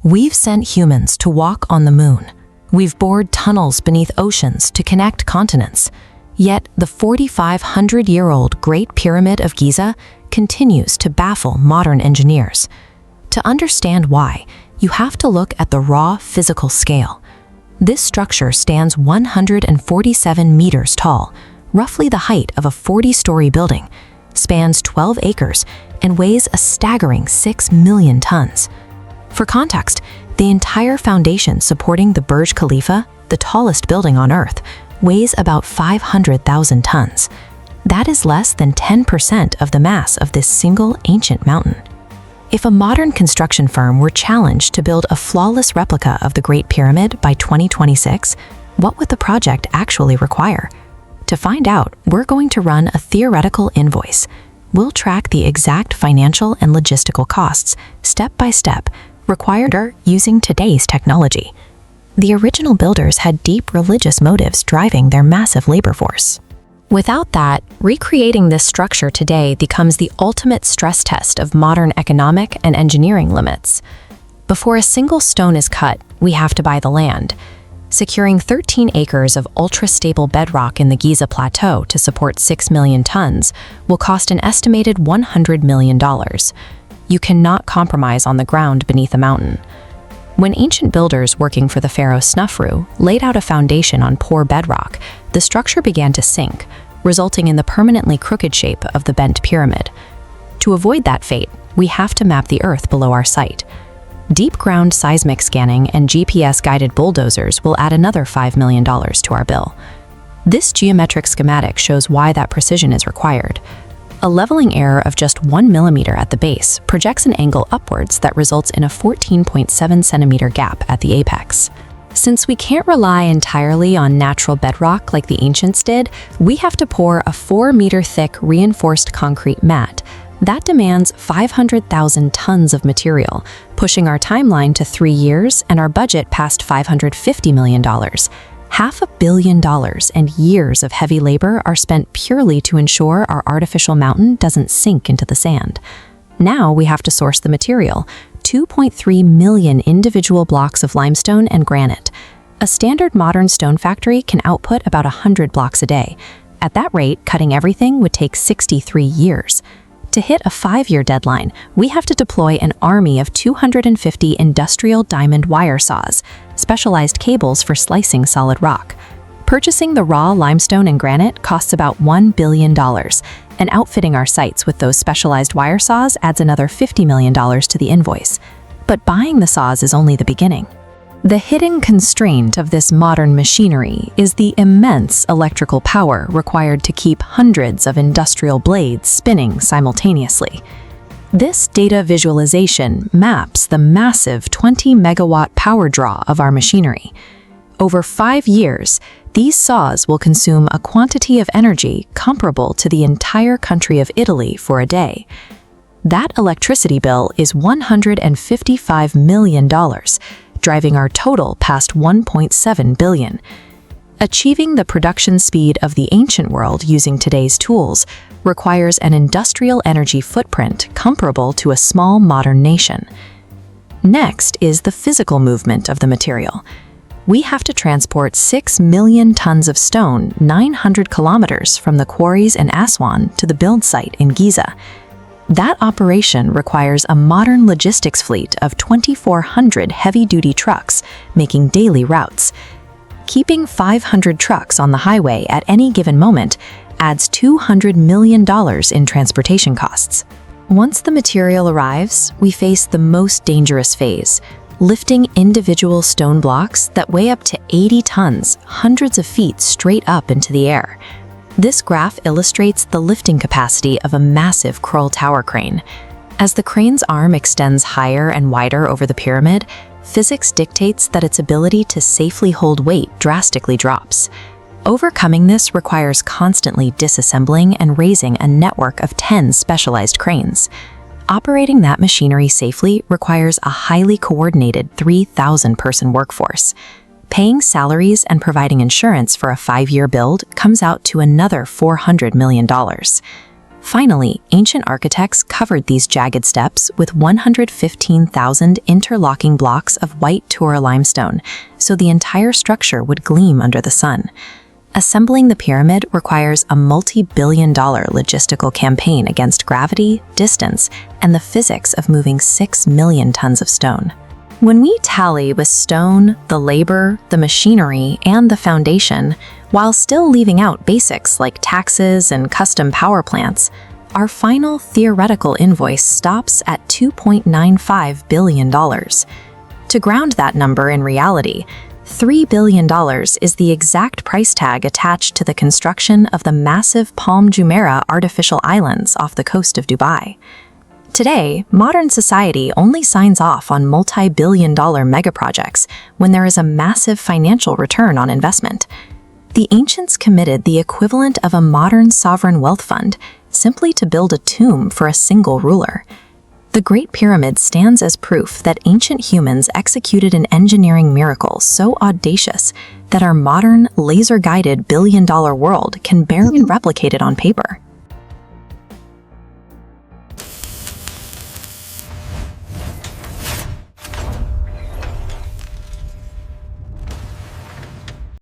We've sent humans to walk on the moon. We've bored tunnels beneath oceans to connect continents. Yet the 4,500-year-old Great Pyramid of Giza continues to baffle modern engineers. To understand why, you have to look at the raw physical scale. This structure stands 147 meters tall, roughly the height of a 40-story building, spans 12 acres, and weighs a staggering 6 million tons. For context, the entire foundation supporting the Burj Khalifa, the tallest building on Earth, weighs about 500,000 tons. That is less than 10% of the mass of this single ancient mountain. If a modern construction firm were challenged to build a flawless replica of the Great Pyramid by 2026, what would the project actually require? To find out, we're going to run a theoretical invoice. We'll track the exact financial and logistical costs, step by step, required using today's technology. The original builders had deep religious motives driving their massive labor force. Without that, recreating this structure today becomes the ultimate stress test of modern economic and engineering limits. Before a single stone is cut, we have to buy the land. Securing 13 acres of ultra-stable bedrock in the Giza Plateau to support 6 million tons will cost an estimated $100 million. You cannot compromise on the ground beneath a mountain. When ancient builders working for the pharaoh Snufru laid out a foundation on poor bedrock, the structure began to sink, resulting in the permanently crooked shape of the bent pyramid. To avoid that fate, we have to map the Earth below our site. Deep ground seismic scanning and GPS-guided bulldozers will add another $5 million to our bill. This geometric schematic shows why that precision is required. A leveling error of just 1 millimeter at the base projects an angle upwards that results in a 14.7 centimeter gap at the apex. Since we can't rely entirely on natural bedrock like the ancients did, we have to pour a 4-meter-thick reinforced concrete mat. That demands 500,000 tons of material, pushing our timeline to 3 years and our budget past $550 million. $500 million and years of heavy labor are spent purely to ensure our artificial mountain doesn't sink into the sand. Now we have to source the material, 2.3 million individual blocks of limestone and granite. A standard modern stone factory can output about 100 blocks a day. At that rate, cutting everything would take 63 years. To hit a 5-year deadline, we have to deploy an army of 250 industrial diamond wire saws, specialized cables for slicing solid rock. Purchasing the raw limestone and granite costs about $1 billion, and outfitting our sites with those specialized wire saws adds another $50 million to the invoice. But buying the saws is only the beginning. The hidden constraint of this modern machinery is the immense electrical power required to keep hundreds of industrial blades spinning simultaneously. This data visualization maps the massive 20-megawatt power draw of our machinery. Over 5 years, these saws will consume a quantity of energy comparable to the entire country of Italy for a day. That electricity bill is $155 million, driving our total past $1.7 billion. Achieving the production speed of the ancient world using today's tools requires an industrial energy footprint comparable to a small modern nation. Next is the physical movement of the material. We have to transport 6 million tons of stone 900 kilometers from the quarries in Aswan to the build site in Giza. That operation requires a modern logistics fleet of 2,400 heavy-duty trucks making daily routes. Keeping 500 trucks on the highway at any given moment adds $200 million in transportation costs. Once the material arrives, we face the most dangerous phase, lifting individual stone blocks that weigh up to 80 tons, hundreds of feet straight up into the air. This graph illustrates the lifting capacity of a massive Kroll tower crane. As the crane's arm extends higher and wider over the pyramid, physics dictates that its ability to safely hold weight drastically drops. Overcoming this requires constantly disassembling and raising a network of 10 specialized cranes. Operating that machinery safely requires a highly coordinated 3,000-person workforce. Paying salaries and providing insurance for a 5-year build comes out to another $400 million. Finally, ancient architects covered these jagged steps with 115,000 interlocking blocks of white Tura limestone, so the entire structure would gleam under the sun. Assembling the pyramid requires a multi-billion-dollar logistical campaign against gravity, distance, and the physics of moving 6 million tons of stone. When we tally with stone, the labor, the machinery, and the foundation, while still leaving out basics like taxes and custom power plants, our final theoretical invoice stops at $2.95 billion. To ground that number in reality, $3 billion is the exact price tag attached to the construction of the massive Palm Jumeirah artificial islands off the coast of Dubai. Today, modern society only signs off on multi-billion-dollar megaprojects when there is a massive financial return on investment. The ancients committed the equivalent of a modern sovereign wealth fund simply to build a tomb for a single ruler. The Great Pyramid stands as proof that ancient humans executed an engineering miracle so audacious that our modern, laser-guided billion-dollar world can barely replicate it on paper.